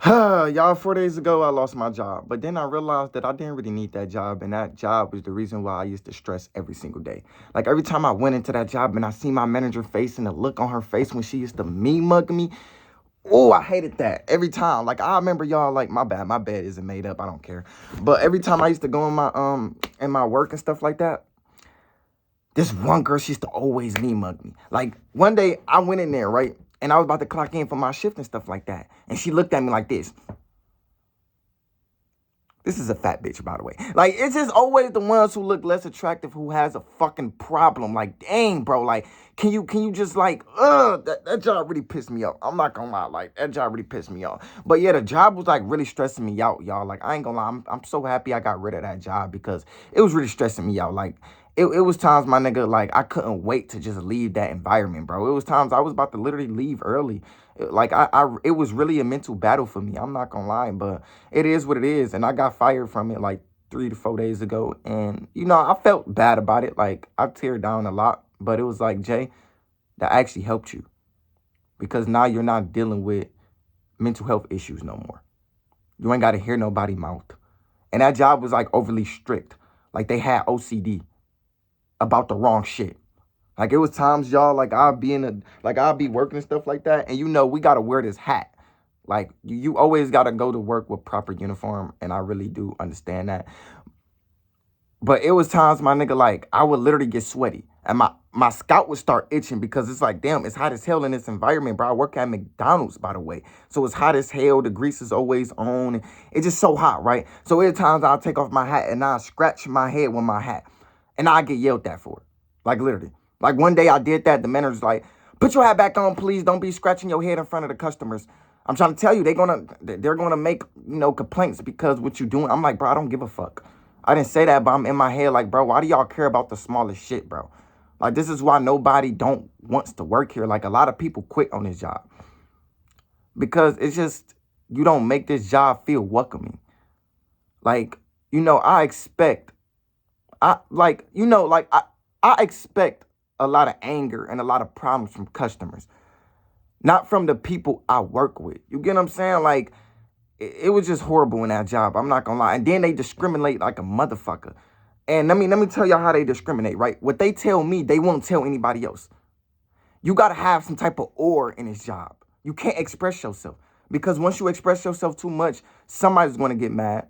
Y'all, 4 days ago, I lost my job. But then I realized that I didn't really need that job. And that job was the reason why I used to stress every single day. Like every time I went into that job and I see my manager face and the look on her face when she used to mean mug me. Oh, I hated that every time. Like I remember y'all, like my bed isn't made up. I don't care. But every time I used to go in my work and stuff like that, this one girl, she used to always mean mug me. Like one day I went in there, right? And I was about to clock in for my shift and stuff like that. And she looked at me like this. This is a fat bitch, by the way. Like, it's just always the ones who look less attractive who has a fucking problem. Like, dang, bro. Like, can you just like, that job really pissed me off. I'm not gonna lie. Like, that job really pissed me off. But yeah, the job was like really stressing me out, y'all. Like, I ain't gonna lie. I'm so happy I got rid of that job because it was really stressing me out. Like, it was times, my nigga, like, I couldn't wait to just leave that environment, bro. It was times I was about to literally leave early. Like, it was really a mental battle for me. I'm not gonna lie, but it is what it is. And I got fired from it like 3 to 4 days ago. And, I felt bad about it. Like, I teared down a lot. But it was like, Jay, that actually helped you. Because now you're not dealing with mental health issues no more. You ain't got to hear nobody mouth. And that job was like overly strict. Like, they had OCD about the wrong shit. Like, it was times, y'all, like, I'll be working and stuff like that. And, we got to wear this hat. Like, you always got to go to work with proper uniform. And I really do understand that. But it was times, my nigga, like, I would literally get sweaty. And my scalp would start itching because it's like, damn, it's hot as hell in this environment, bro. I work at McDonald's, by the way. So it's hot as hell. The grease is always on. And it's just so hot, right? So at times I'll take off my hat and I'll scratch my head with my hat. And I get yelled at for it. Like, literally. Like, one day I did that. The manager's like, put your hat back on, please. Don't be scratching your head in front of the customers. I'm trying to tell you, they're gonna make, complaints because what you doing. I'm like, bro, I don't give a fuck. I didn't say that, but I'm in my head like, bro, why do y'all care about the smallest shit, bro? Like, this is why nobody don't wants to work here. Like, a lot of people quit on this job because it's just, you don't make this job feel welcoming. Like, I expect, I expect a lot of anger and a lot of problems from customers, not from the people I work with. You get what I'm saying? Like, it was just horrible in that job. I'm not gonna lie. And then they discriminate like a motherfucker. And let me tell y'all how they discriminate, right? What they tell me, they won't tell anybody else. You gotta have some type of aura in this job. You can't express yourself. Because once you express yourself too much, somebody's gonna get mad.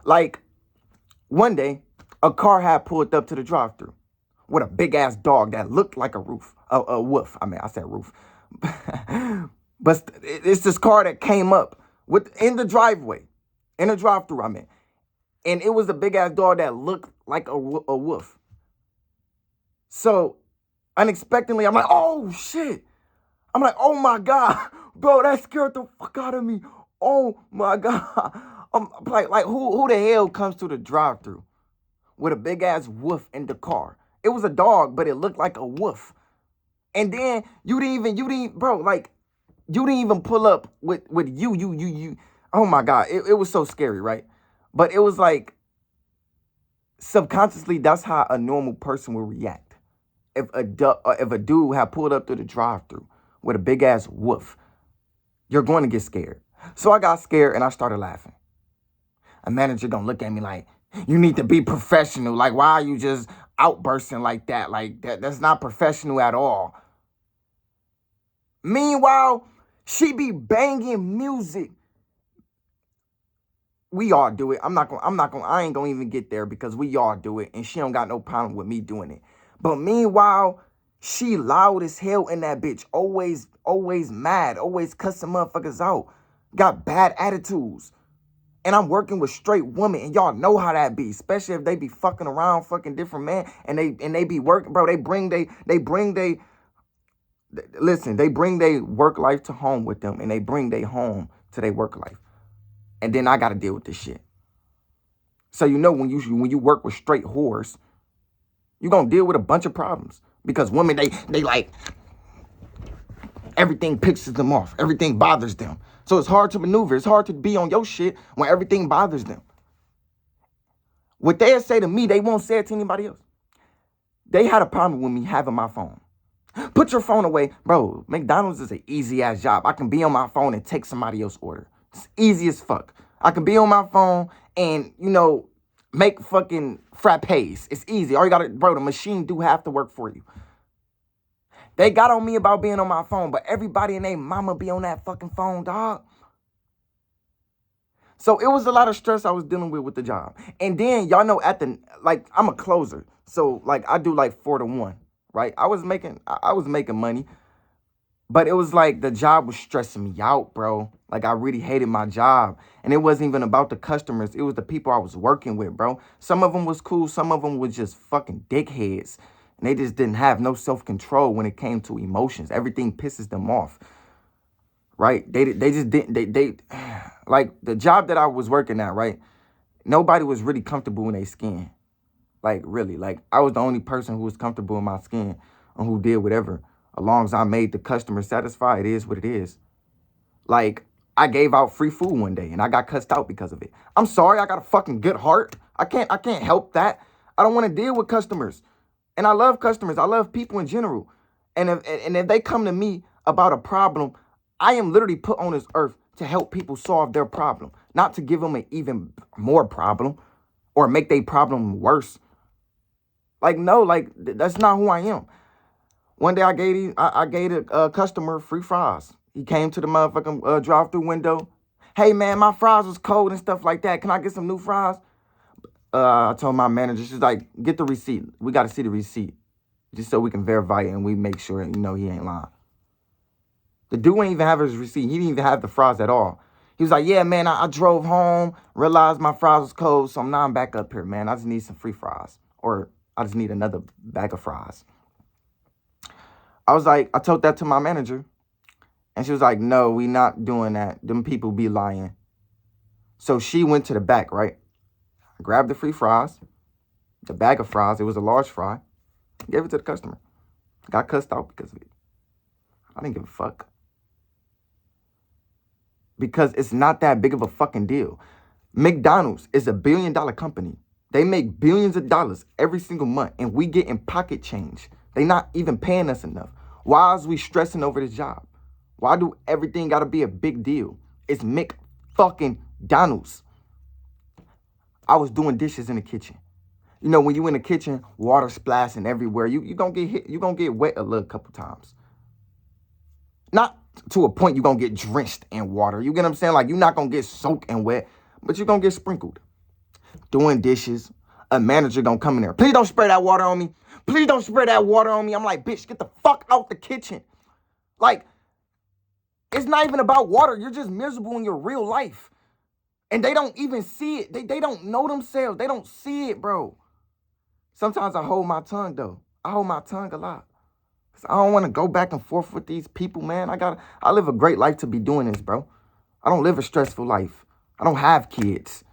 Like, one day, a car had pulled up to the drive-thru with a big ass dog that looked like a wolf. I said roof. But it's this car that came up in the driveway, in the drive-thru. And it was a big ass dog that looked like a wolf. So unexpectedly, I'm like, oh shit. I'm like, oh my God, bro, that scared the fuck out of me. Oh my God. I'm like who the hell comes to the drive-thru with a big ass wolf in the car? It was a dog, but it looked like a wolf. And then you didn't, bro, like, you didn't even pull up with you. Oh my God, it was so scary, right? But it was like, subconsciously, that's how a normal person would react. If a dude had pulled up to the drive-thru with a big ass wolf, you're going to get scared. So I got scared and I started laughing. A manager gonna look at me like, you need to be professional. Like, why are you just outbursting like that? Like, that's not professional at all. Meanwhile, she be banging music. We all do it. I ain't gonna even get there because we all do it. And she don't got no problem with me doing it. But meanwhile, she loud as hell in that bitch. Always mad. Always cussing motherfuckers out. Got bad attitudes. And I'm working with straight women, and y'all know how that be. Especially if they be fucking around, fucking different men, and they be working, bro. They bring they work life to home with them, and they bring their home to their work life. And then I got to deal with this shit. So when you work with straight whores, you're going to deal with a bunch of problems. Because women, they like, everything pisses them off. Everything bothers them. So it's hard to maneuver. It's hard to be on your shit when everything bothers them. What they'll say to me, they won't say it to anybody else. They had a problem with me having my phone. Put your phone away. Bro, McDonald's is an easy-ass job. I can be on my phone and take somebody else's order. It's easy as fuck. I can be on my phone and, make fucking frappes. It's easy. All you gotta, bro, the machine do have to work for you. They got on me about being on my phone, but everybody and their mama be on that fucking phone, dog. So it was a lot of stress I was dealing with the job. And then, y'all know I'm a closer. So, I do 4 to 1, right? I was making money. But it was the job was stressing me out, bro. I really hated my job. And it wasn't even about the customers. It was the people I was working with, bro. Some of them was cool. Some of them was just fucking dickheads. And they just didn't have no self-control when it came to emotions. Everything pisses them off, right? They just didn't, the job that I was working at, right? Nobody was really comfortable in their skin. Really. I was the only person who was comfortable in my skin and who did whatever. As long as I made the customer satisfied, it is what it is. I gave out free food one day and I got cussed out because of it. I'm sorry, I got a fucking good heart. I can't help that. I don't want to deal with customers. And I love customers. I love people in general. And if they come to me about a problem, I am literally put on this earth to help people solve their problem, not to give them an even more problem or make their problem worse. That's not who I am. One day I gave a customer free fries. He came to the motherfucking drive-through window. Hey, man, my fries was cold and stuff like that. Can I get some new fries? I told my manager, she's like, get the receipt. We got to see the receipt just so we can verify it and we make sure, he ain't lying. The dude ain't even have his receipt. He didn't even have the fries at all. He was like, yeah, man, I drove home, realized my fries was cold, so now I'm back up here, man. I just need some free fries. Or I just need another bag of fries. I told that to my manager. And she was like, no, we not doing that. Them people be lying. So she went to the back, right? Grabbed the free fries, the bag of fries. It was a large fry. Gave it to the customer. Got cussed out because of it. I didn't give a fuck. Because it's not that big of a fucking deal. McDonald's is $1 billion company. They make billions of dollars every single month. And we get in pocket change. They not even paying us enough. Why is we stressing over this job? Why do everything got to be a big deal? It's McDonald's. I was doing dishes in the kitchen. When you in the kitchen, water splashing everywhere. You gonna get hit. You gonna get wet a little couple times. Not to a point you gonna get drenched in water. You get what I'm saying? You're not gonna get soaked and wet, but you're gonna get sprinkled. Doing dishes. A manager gonna come in there. Please don't spray that water on me. Please don't spray that water on me. I'm like, bitch, get the fuck out the kitchen. It's not even about water. You're just miserable in your real life. And they don't even see it. They don't know themselves. They don't see it, bro. Sometimes I hold my tongue, though. I hold my tongue a lot. Cause I don't want to go back and forth with these people, man. I live a great life to be doing this, bro. I don't live a stressful life. I don't have kids.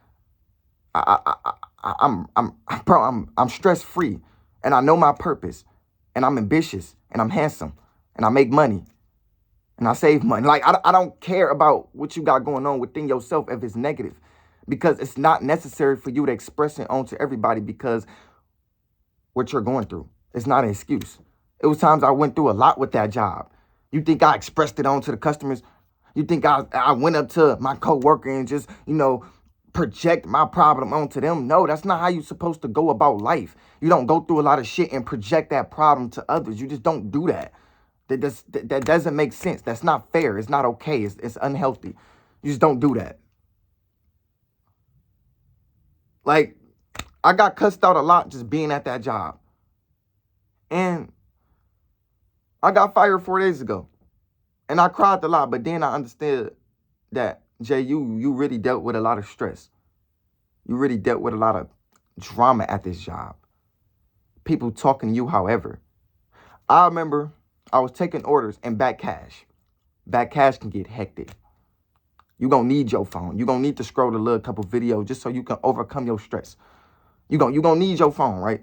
I'm stress-free. And I know my purpose. And I'm ambitious. And I'm handsome. And I make money. And I save money. I don't care about what you got going on within yourself if it's negative. Because it's not necessary for you to express it onto everybody because what you're going through. It's not an excuse. It was times I went through a lot with that job. You think I expressed it onto the customers? You think I went up to my coworker and just, project my problem onto them? No, that's not how you're supposed to go about life. You don't go through a lot of shit and project that problem to others. You just don't do that. That doesn't make sense. That's not fair. It's not okay. It's unhealthy. You just don't do that. I got cussed out a lot just being at that job. And I got fired 4 days ago. And I cried a lot, but then I understood that, Jay, you really dealt with a lot of stress. You really dealt with a lot of drama at this job. People talking to you, however. I remember I was taking orders in back cash. Back cash can get hectic. You're going to need your phone. You're going to need to scroll a little couple videos just so you can overcome your stress. You're going to need your phone, right?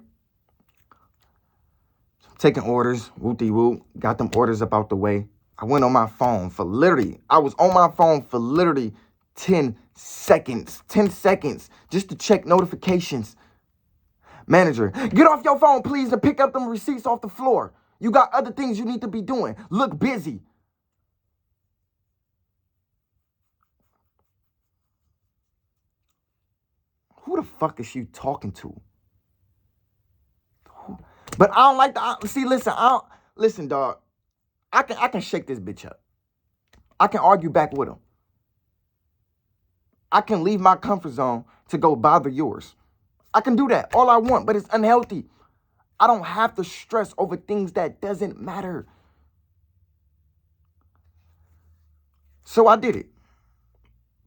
Taking orders, whoop-de-whoop. Got them orders up out the way. I went on my phone I was on my phone for literally 10 seconds. 10 seconds just to check notifications. Manager, get off your phone, please, and pick up them receipts off the floor. You got other things you need to be doing. Look busy. Who the fuck is she talking to? But I don't like the see. Listen, listen, dog. I can shake this bitch up. I can argue back with him. I can leave my comfort zone to go bother yours. I can do that all I want, but it's unhealthy. I don't have to stress over things that doesn't matter. So I did it.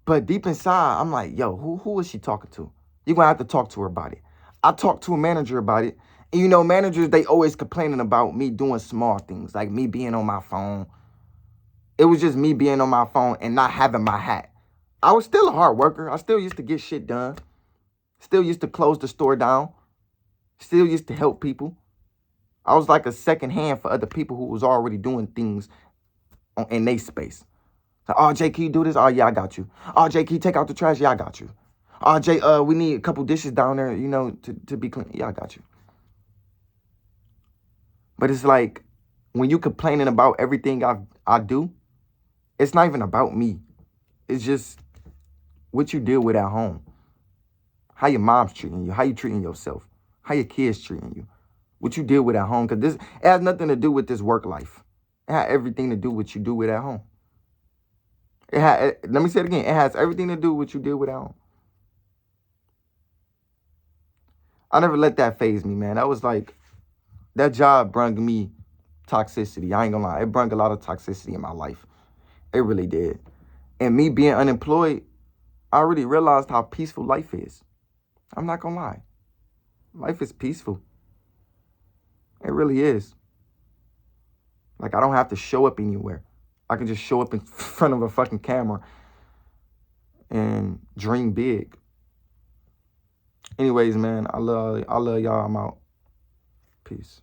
But deep inside, I'm like, yo, who is she talking to? You're going to have to talk to her about it. I talked to a manager about it. And you know, managers, they always complaining about me doing small things, like me being on my phone. It was just me being on my phone and not having my hat. I was still a hard worker. I still used to get shit done. Still used to close the store down. Still used to help people. I was like a second hand for other people who was already doing things in their space. Like, oh, Jay, can you do this? Oh, yeah, I got you. Oh, Jay, can you take out the trash? Yeah, I got you. Oh, Jay, we need a couple dishes down there, you know, to be clean. Yeah, I got you. But it's like, when you complaining about everything I do, it's not even about me. It's just what you deal with at home. How your mom's treating you. How you treating yourself. How your kids treating you. What you deal with at home. Because it has nothing to do with this work life. It has everything to do with what you do with at home. Let me say it again. It has everything to do with what you deal with at home. I never let that phase me, man. That was like, that job brought me toxicity. I ain't gonna lie. It brought a lot of toxicity in my life. It really did. And me being unemployed, I already realized how peaceful life is. I'm not gonna lie. Life is peaceful. It really is. Like, I don't have to show up anywhere. I can just show up in front of a fucking camera and dream big. Anyways, man, I love y'all. I'm out. Peace.